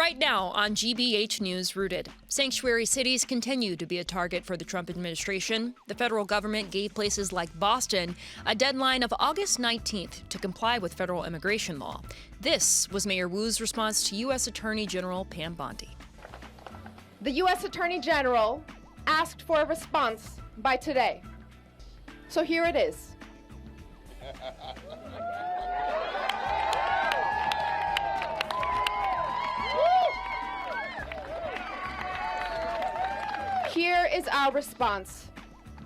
Right now on GBH News Rooted, sanctuary cities continue to be a target for the Trump administration. The federal government gave places like Boston a deadline of August 19th to comply with federal immigration law. This was Mayor Wu's response to U.S. Attorney General Pam Bondi. The U.S. Attorney General asked for a response by today. So here it is. Here is our response.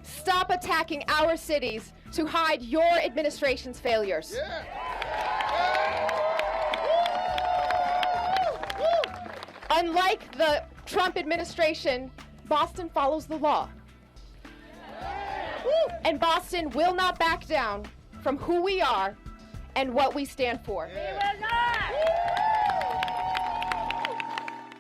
Stop attacking our cities to hide your administration's failures. Unlike the Trump administration, Boston follows the law. And Boston will not back down from who we are and what we stand for.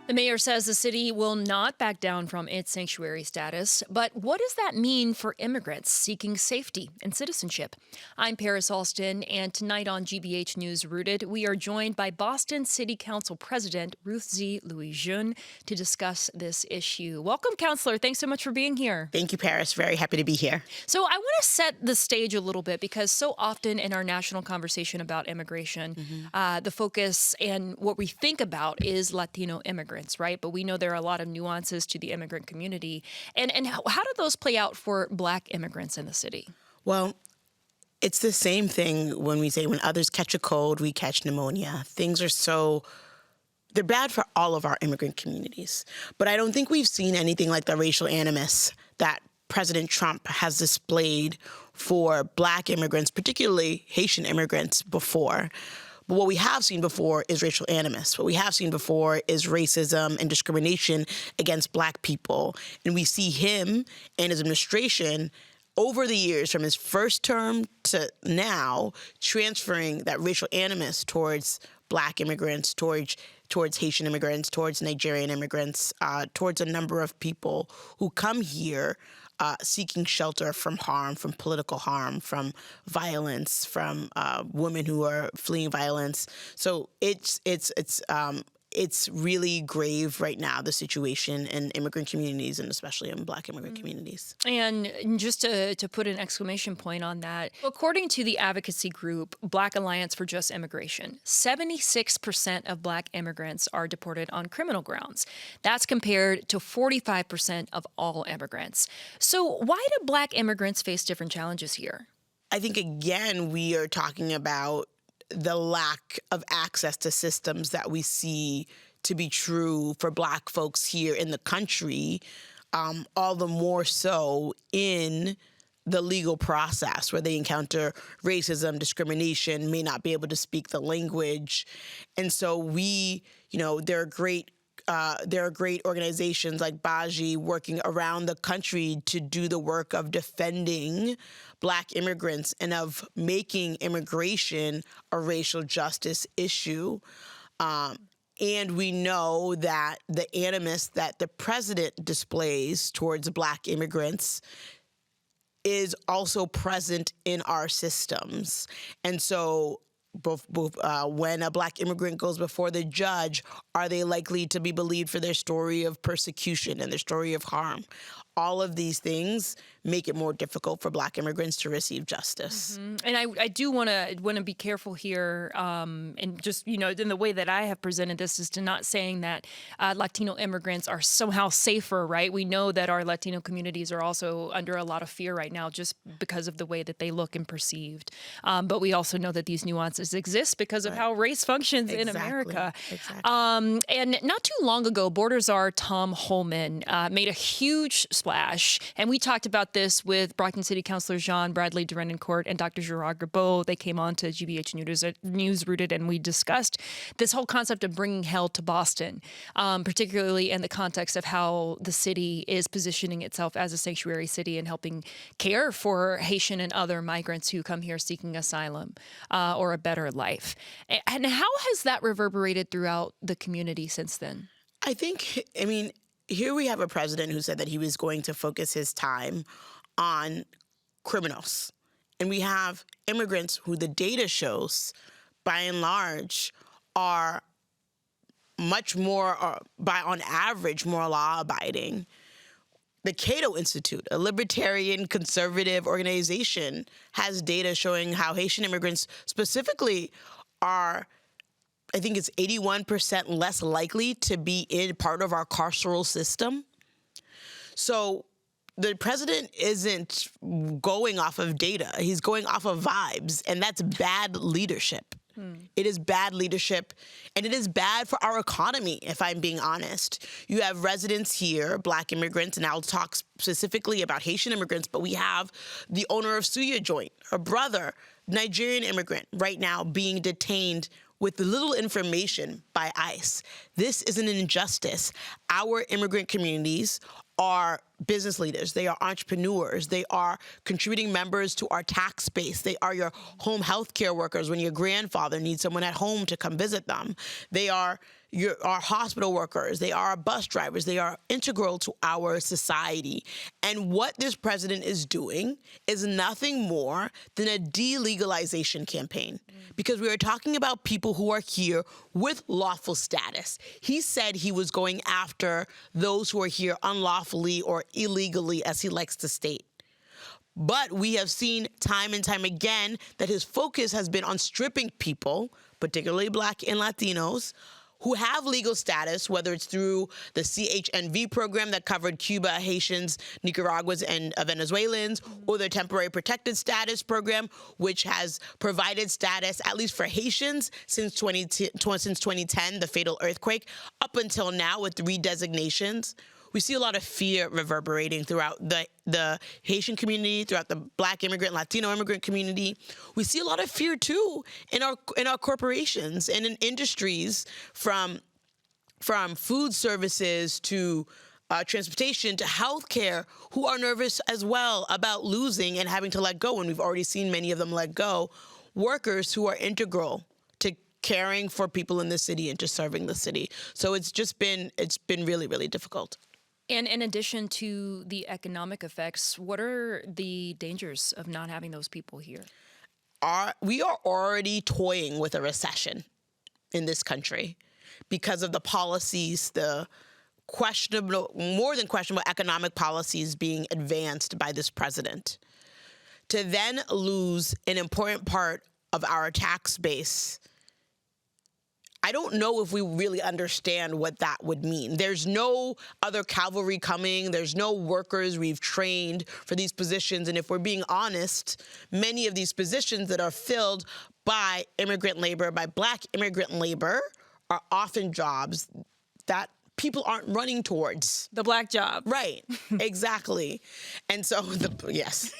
The mayor says the city will not back down from its sanctuary status. But what does that mean for immigrants seeking safety and citizenship? I'm Paris Alston, and tonight on GBH News Rooted, we are joined by Boston City Council President Ruthzee Louijeune to discuss this issue. Welcome, Councilor. Thanks so much for being here. Thank you, Paris. Very happy to be here. So I want to set the stage a little bit because so often in our national conversation about immigration, the focus and what we think about is Latino immigrants. Right? But we know there are a lot of nuances to the immigrant community. And how do those play out for Black immigrants in the city? Well, it's the same thing when we say when others catch a cold, we catch pneumonia. Things are they're bad for all of our immigrant communities. But I don't think we've seen anything like the racial animus that President Trump has displayed for Black immigrants, particularly Haitian immigrants, before. But what we have seen before is racial animus. What we have seen before is racism and discrimination against Black people. And we see him and his administration over the years, from his first term to now, transferring that racial animus towards Black immigrants, towards Haitian immigrants, towards Nigerian immigrants, towards a number of people who come here seeking shelter from harm, from political harm, from violence, from women who are fleeing violence. So it's really grave right now, the situation in immigrant communities and especially in Black immigrant communities. And just to put an exclamation point on that, according to the advocacy group Black Alliance for Just Immigration, 76% of Black immigrants are deported on criminal grounds. That's compared to 45% of all immigrants. So why do Black immigrants face different challenges here? I think, again, we are talking about the lack of access to systems that we see to be true for Black folks here in the country, all the more so in the legal process where they encounter racism, discrimination, may not be able to speak the language. And so there are great organizations like Baji working around the country to do the work of defending Black immigrants and of making immigration a racial justice issue. And we know that the animus that the president displays towards Black immigrants is also present in our systems. And so when a Black immigrant goes before the judge, are they likely to be believed for their story of persecution and their story of harm? All of these things make it more difficult for Black immigrants to receive justice. And I do want to be careful here, and just, in the way that I have presented this is to not saying that Latino immigrants are somehow safer, right? We know that our Latino communities are also under a lot of fear right now just because of the way that they look and perceived. But we also know that these nuances exist because of how race functions in America. Exactly. And not too long ago, Board Czar Tom Holman made a huge splash, and we talked about this with Brockton City Councilor Jean Bradley Durenencourt and Dr. Gerard Garbeau. They came on to GBH News Rooted, and we discussed this whole concept of bringing hell to Boston, particularly in the context of how the city is positioning itself as a sanctuary city and helping care for Haitian and other migrants who come here seeking asylum or a better life. And how has that reverberated throughout the community since then? Here we have a president who said that he was going to focus his time on criminals. And we have immigrants who the data shows, by and large, are much more, on average, more law-abiding. The Cato Institute, a libertarian conservative organization, has data showing how Haitian immigrants specifically are, I think it's 81% less likely to be in part of our carceral system. So the president isn't going off of data. He's going off of vibes, and that's bad leadership. It is bad leadership, and it is bad for our economy, if I'm being honest. You have residents here, Black immigrants, and I'll talk specifically about Haitian immigrants, but we have the owner of Suya Joint, her brother, Nigerian immigrant, right now being detained with little information by ICE. This is an injustice. Our immigrant communities are business leaders. They are entrepreneurs. They are contributing members to our tax base. They are your home health care workers when your grandfather needs someone at home to come visit them. They are our hospital workers. They are our bus drivers. They are integral to our society. And what this president is doing is nothing more than a delegalization campaign, because we are talking about people who are here with lawful status. He said he was going after those who are here unlawfully or illegally, as he likes to state. But we have seen time and time again that his focus has been on stripping people, particularly Black and Latinos, who have legal status, whether it's through the CHNV program that covered Cuba, Haitians, Nicaraguans, and Venezuelans, or the temporary protected status program, which has provided status, at least for Haitians, since 2010, the fatal earthquake, up until now with 3 designations. We see a lot of fear reverberating throughout the Haitian community, throughout the Black immigrant, Latino immigrant community. We see a lot of fear too in our corporations and in industries, from food services to transportation to healthcare, who are nervous as well about losing and having to let go. And we've already seen many of them let go. Workers who are integral to caring for people in the city and to serving the city. So it's been really, really difficult. And in addition to the economic effects, what are the dangers of not having those people here? We are already toying with a recession in this country because of the policies, the questionable, more than questionable economic policies being advanced by this president. To then lose an important part of our tax base, I don't know if we really understand what that would mean. There's no other cavalry coming. There's no workers we've trained for these positions. And if we're being honest, many of these positions that are filled by immigrant labor, by Black immigrant labor, are often jobs that people aren't running towards. The Black job. Right, exactly. And so, yes.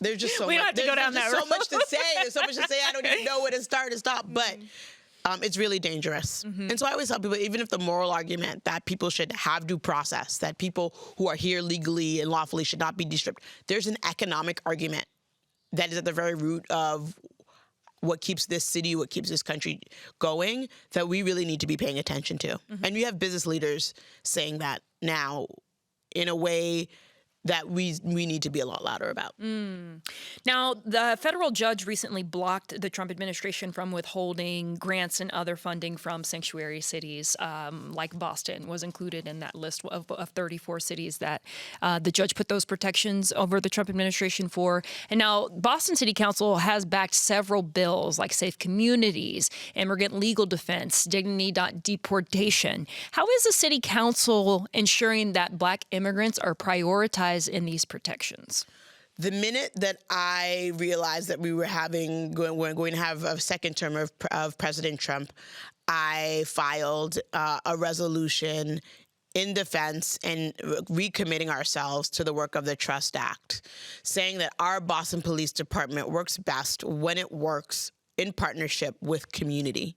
There's just so we much. don't have to go down that road. So much to say. There's so much to say. I don't even know where to start and stop. But it's really dangerous. And so I always tell people, even if the moral argument that people should have due process, that people who are here legally and lawfully should not be de-stripped, there's an economic argument that is at the very root of what keeps this city, what keeps this country going, that we really need to be paying attention to. And you have business leaders saying that now in a way that we need to be a lot louder about. Now, the federal judge recently blocked the Trump administration from withholding grants and other funding from sanctuary cities, like Boston was included in that list of 34 cities that the judge put those protections over the Trump administration for. And now Boston City Council has backed several bills like Safe Communities, Immigrant Legal Defense, Dignity.Deportation. How is the city council ensuring that Black immigrants are prioritized in these protections? The minute that I realized that we were going to have a second term of President Trump, I filed a resolution in defense and recommitting ourselves to the work of the Trust Act, saying that our Boston Police Department works best when it works in partnership with community.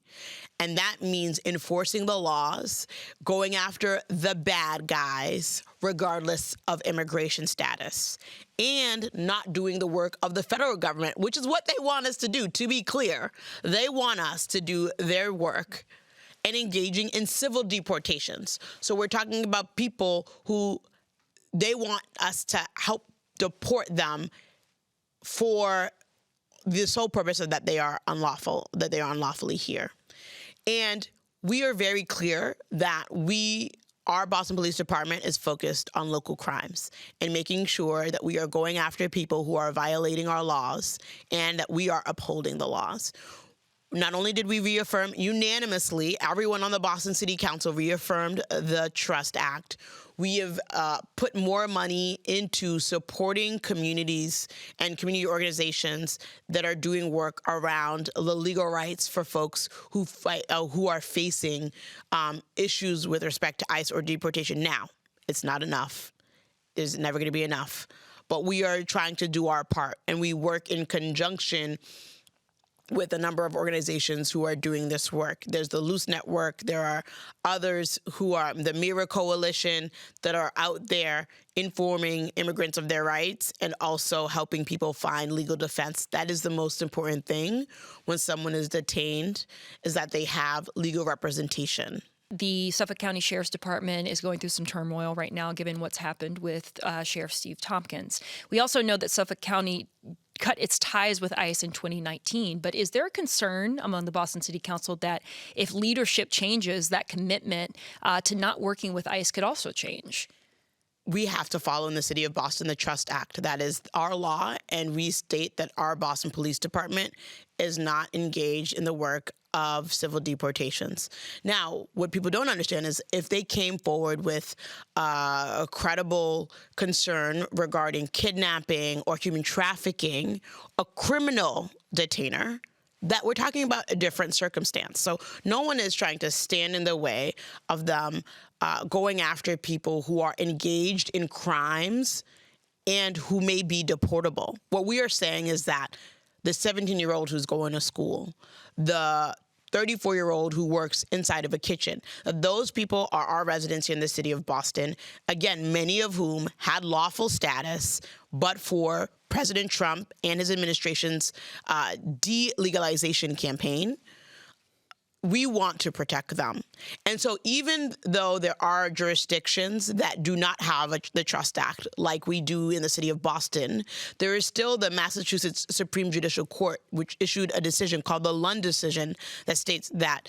And that means enforcing the laws, going after the bad guys, regardless of immigration status, and not doing the work of the federal government, which is what they want us to do. To be clear, they want us to do their work and engaging in civil deportations. So we're talking about people who they want us to help deport them for the sole purpose of that they are unlawfully here. And we are very clear that our Boston Police Department is focused on local crimes and making sure that we are going after people who are violating our laws and that we are upholding the laws. Not only did we reaffirm unanimously, everyone on the Boston City Council reaffirmed the Trust Act. We have put more money into supporting communities and community organizations that are doing work around the legal rights for folks who are facing issues with respect to ICE or deportation. Now, it's not enough. It's never going to be enough. But we are trying to do our part, and we work in conjunction with a number of organizations who are doing this work. There's the Loose Network. There are others who are the Mirror Coalition that are out there informing immigrants of their rights and also helping people find legal defense. That is the most important thing when someone is detained, is that they have legal representation. The Suffolk County Sheriff's Department is going through some turmoil right now, given what's happened with Sheriff Steve Tompkins. We also know that Suffolk County cut its ties with ICE in 2019. But is there a concern among the Boston City Council that if leadership changes, that commitment to not working with ICE could also change? We have to follow in the City of Boston the Trust Act. That is our law, and we state that our Boston Police Department is not engaged in the work of civil deportations. Now, what people don't understand is if they came forward with a credible concern regarding kidnapping or human trafficking, a criminal detainer, that we're talking about a different circumstance. So no one is trying to stand in the way of them going after people who are engaged in crimes and who may be deportable. What we are saying is that the 17-year-old who's going to school, the 34-year-old who works inside of a kitchen, those people are our residents here in the city of Boston. Again, many of whom had lawful status, but for President Trump and his administration's delegalization campaign, we want to protect them. And so even though there are jurisdictions that do not have the Trust Act like we do in the city of Boston, there is still the Massachusetts Supreme Judicial Court, which issued a decision called the Lund decision that states that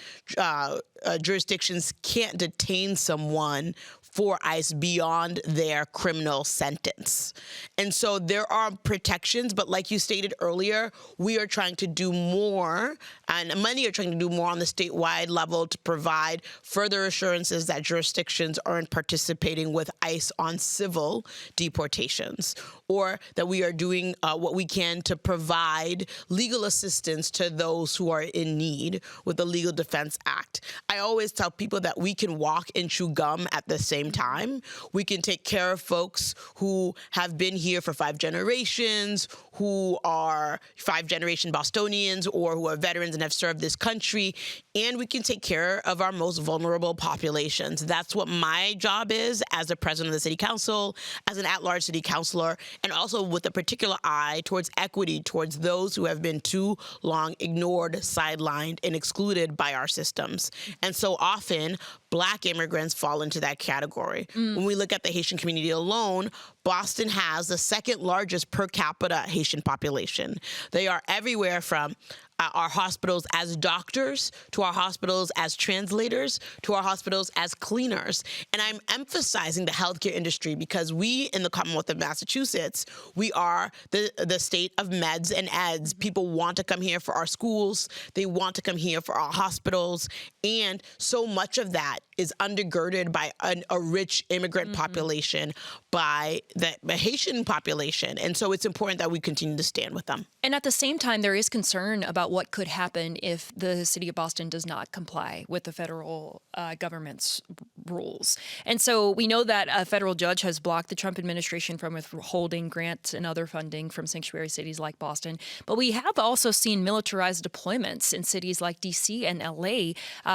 jurisdictions can't detain someone for ICE beyond their criminal sentence. And so there are protections, but like you stated earlier, we are trying to do more, and many are trying to do more on the statewide level to provide further assurances that jurisdictions aren't participating with ICE on civil deportations, or that we are doing what we can to provide legal assistance to those who are in need with the Legal Defense Act. I always tell people that we can walk and chew gum at the same time. We can take care of folks who have been here for 5 generations, who are 5-generation Bostonians, or who are veterans and have served this country, and we can take care of our most vulnerable populations. That's what my job is as a president of the city council, as an at-large city councilor, and also with a particular eye towards equity, towards those who have been too long ignored, sidelined, and excluded by our systems. And so often, Black immigrants fall into that category. When we look at the Haitian community alone, Boston has the second largest per capita Haitian population. They are everywhere from our hospitals as doctors, to our hospitals as translators, to our hospitals as cleaners. And I'm emphasizing the healthcare industry because we in the Commonwealth of Massachusetts, we are the state of meds and eds. People want to come here for our schools. They want to come here for our hospitals. And so much of that is undergirded by a rich immigrant population, by the Haitian population. And so it's important that we continue to stand with them. And at the same time, there is concern about what could happen if the city of Boston does not comply with the federal government's rules. And so we know that a federal judge has blocked the Trump administration from withholding grants and other funding from sanctuary cities like Boston. But we have also seen militarized deployments in cities like D.C. and L.A.,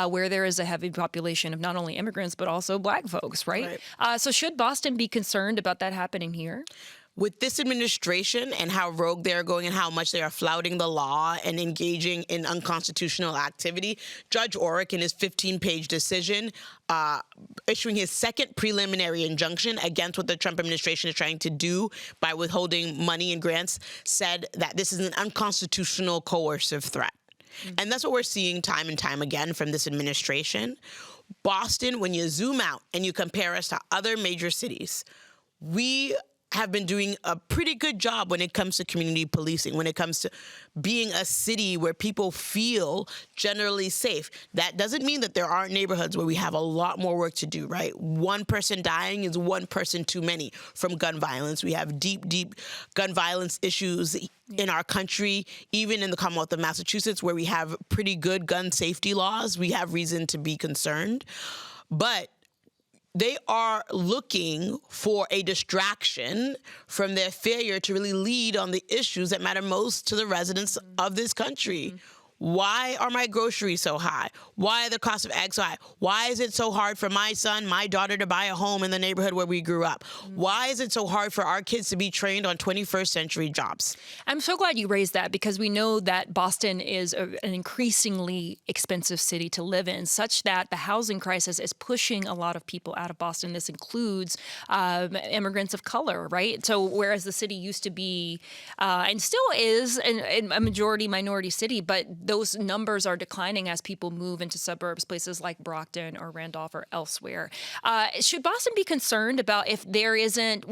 where there is a heavy population of not only immigrants, but also Black folks, right? So should Boston be concerned about that happening here? With this administration and how rogue they're going and how much they are flouting the law and engaging in unconstitutional activity, Judge Orrick, in his 15-page decision, issuing his second preliminary injunction against what the Trump administration is trying to do by withholding money and grants, said that this is an unconstitutional coercive threat. And that's what we're seeing time and time again from this administration. Boston, when you zoom out and you compare us to other major cities, we have been doing a pretty good job when it comes to community policing, when it comes to being a city where people feel generally safe. That doesn't mean that there aren't neighborhoods where we have a lot more work to do, right? One person dying is one person too many from gun violence. We have deep, deep gun violence issues in our country, even in the Commonwealth of Massachusetts, where we have pretty good gun safety laws. We have reason to be concerned. But they are looking for a distraction from their failure to really lead on the issues that matter most to the residents of this country. Why are my groceries so high? Why are the cost of eggs so high? Why is it so hard for my son, my daughter to buy a home in the neighborhood where we grew up? Why is it so hard for our kids to be trained on 21st century jobs? I'm so glad you raised that, because we know that Boston is an increasingly expensive city to live in, such that the housing crisis is pushing a lot of people out of Boston. This includes immigrants of color, right? So whereas the city used to be, and still is, a majority minority city, but those numbers are declining as people move into suburbs, places like Brockton or Randolph or elsewhere. Should Boston be concerned about if there isn't,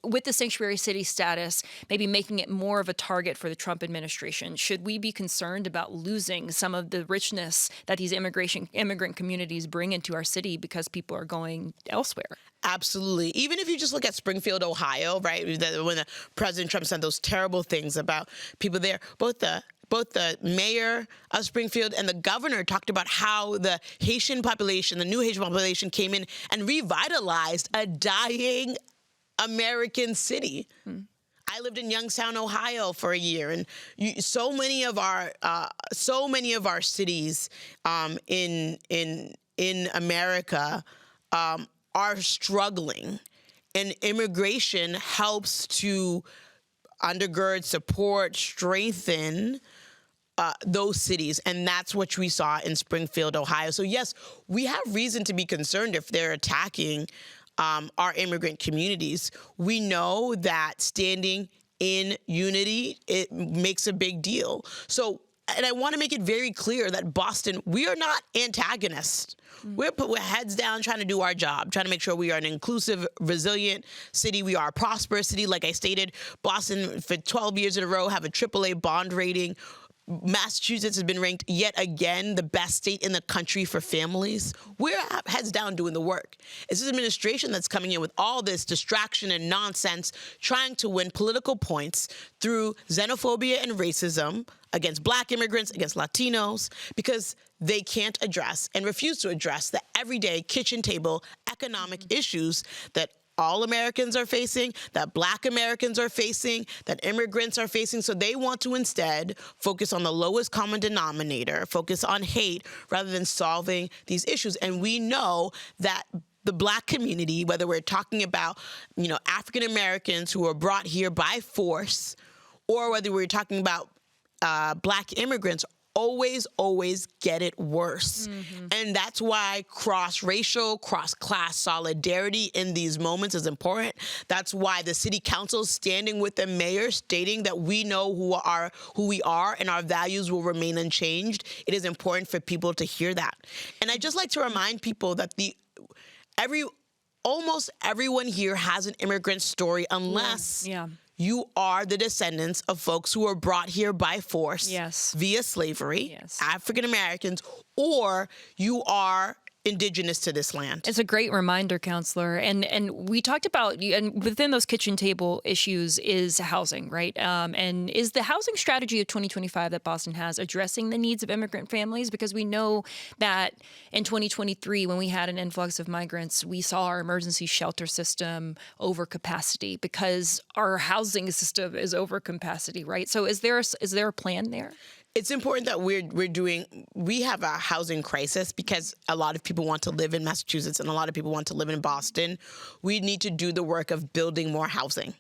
with the sanctuary city status, maybe making it more of a target for the Trump administration? Should we be concerned about losing some of the richness that these immigrant communities bring into our city because people are going elsewhere? Absolutely. Even if you just look at Springfield, Ohio, right, when President Trump said those terrible things about people there, both the mayor of Springfield and the governor talked about how the Haitian population, the new Haitian population, came in and revitalized a dying American city. I lived in Youngstown, Ohio, for a year, and so many of our cities in America are struggling, and immigration helps to undergird, support, strengthen those cities. And that's what we saw in Springfield, Ohio. So yes, we have reason to be concerned if they're attacking our immigrant communities. We know that standing in unity, it makes a big deal. So, and I want to make it very clear that Boston, we are not antagonists. We're heads down trying to do our job, trying to make sure we are an inclusive, resilient city. We are a prosperous city. Like I stated, Boston for 12 years in a row have a AAA bond rating. Massachusetts has been ranked yet again the best state in the country for families. We're heads down doing the work. It's this administration that's coming in with all this distraction and nonsense, trying to win political points through xenophobia and racism against Black immigrants, against Latinos, because they can't address and refuse to address the everyday kitchen table economic issues that all Americans are facing, that Black Americans are facing, that immigrants are facing. So they want to instead focus on the lowest common denominator, focus on hate, rather than solving these issues. And we know that the Black community, whether we're talking about, African Americans who are brought here by force, or whether we're talking about Black immigrants, always get it worse. And that's why cross-racial, cross-class solidarity in these moments is important. That's why the city council is standing with the mayor, stating that we know who we are and our values will remain unchanged. It is important for people to hear that. And I just like to remind people that almost everyone here has an immigrant story, unless you are the descendants of folks who were brought here by force via slavery, African Americans, or you are indigenous to this land. It's a great reminder, Counselor. And we talked about, and within those kitchen table issues is housing, right? And is the housing strategy of 2025 that Boston has addressing the needs of immigrant families? Because we know that in 2023, when we had an influx of migrants, we saw our emergency shelter system over capacity because our housing system is over capacity, right? So is there a plan there? It's important that we have a housing crisis because a lot of people want to live in Massachusetts and a lot of people want to live in Boston. We need to do the work of building more housing.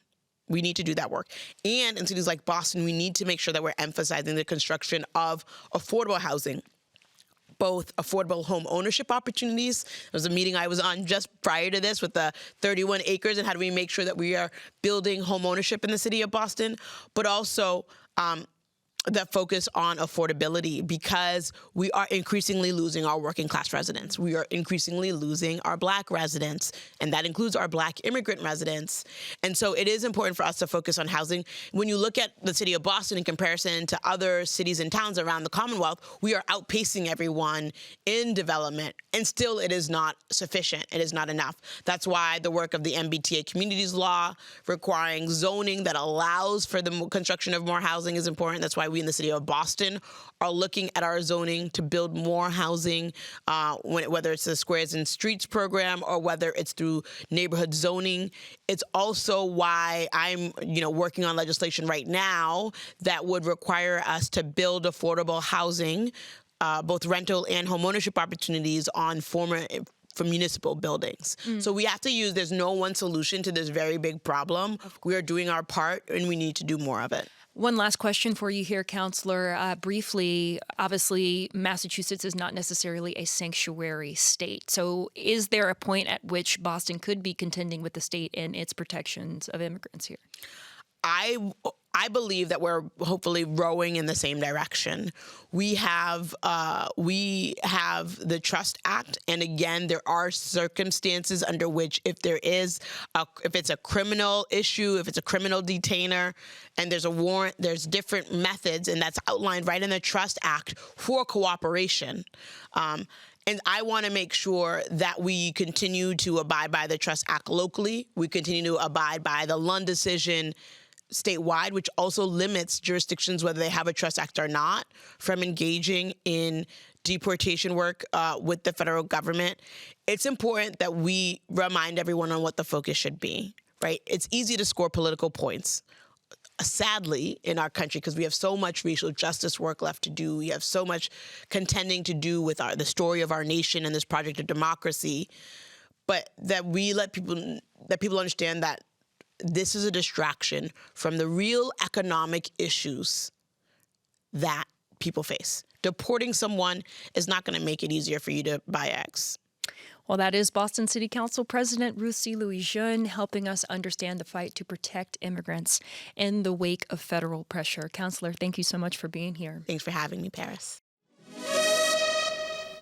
We need to do that work. And in cities like Boston, we need to make sure that we're emphasizing the construction of affordable housing, both affordable home ownership opportunities. There was a meeting I was on just prior to this with the 31 acres and how do we make sure that we are building home ownership in the city of Boston, but also that focus on affordability, because we are increasingly losing our working class residents. We are increasingly losing our Black residents, and that includes our Black immigrant residents. And so it is important for us to focus on housing. When you look at the city of Boston in comparison to other cities and towns around the Commonwealth, we are outpacing everyone in development, and still it is not sufficient. It is not enough. That's why the work of the MBTA Communities Law requiring zoning that allows for the construction of more housing is important. That's why we in the city of Boston are looking at our zoning to build more housing, whether it's the Squares and Streets program or whether it's through neighborhood zoning. It's also why I'm, working on legislation right now that would require us to build affordable housing, both rental and homeownership opportunities on for municipal buildings. So we have to there's no one solution to this very big problem. We are doing our part, and we need to do more of it. One last question for you here, Counselor. Briefly, obviously, Massachusetts is not necessarily a sanctuary state. So is there a point at which Boston could be contending with the state in its protections of immigrants here? I believe that we're hopefully rowing in the same direction. We have the Trust Act, and again, there are circumstances under which if it's a criminal issue, if it's a criminal detainer, and there's a warrant, there's different methods, and that's outlined right in the Trust Act for cooperation. And I want to make sure that we continue to abide by the Trust Act locally. We continue to abide by the Lund decision statewide, which also limits jurisdictions, whether they have a Trust Act or not, from engaging in deportation work with the federal government. It's important that we remind everyone on what the focus should be, right? It's easy to score political points, sadly, in our country, because we have so much racial justice work left to do. We have so much contending to do with the story of our nation and this project of democracy. But that we let people understand that this is a distraction from the real economic issues that people face. Deporting someone is not going to make it easier for you to buy eggs. Well, that is Boston City Council President Ruthzee Louijeune helping us understand the fight to protect immigrants in the wake of federal pressure. Counselor, thank you so much for being here. Thanks for having me, Paris.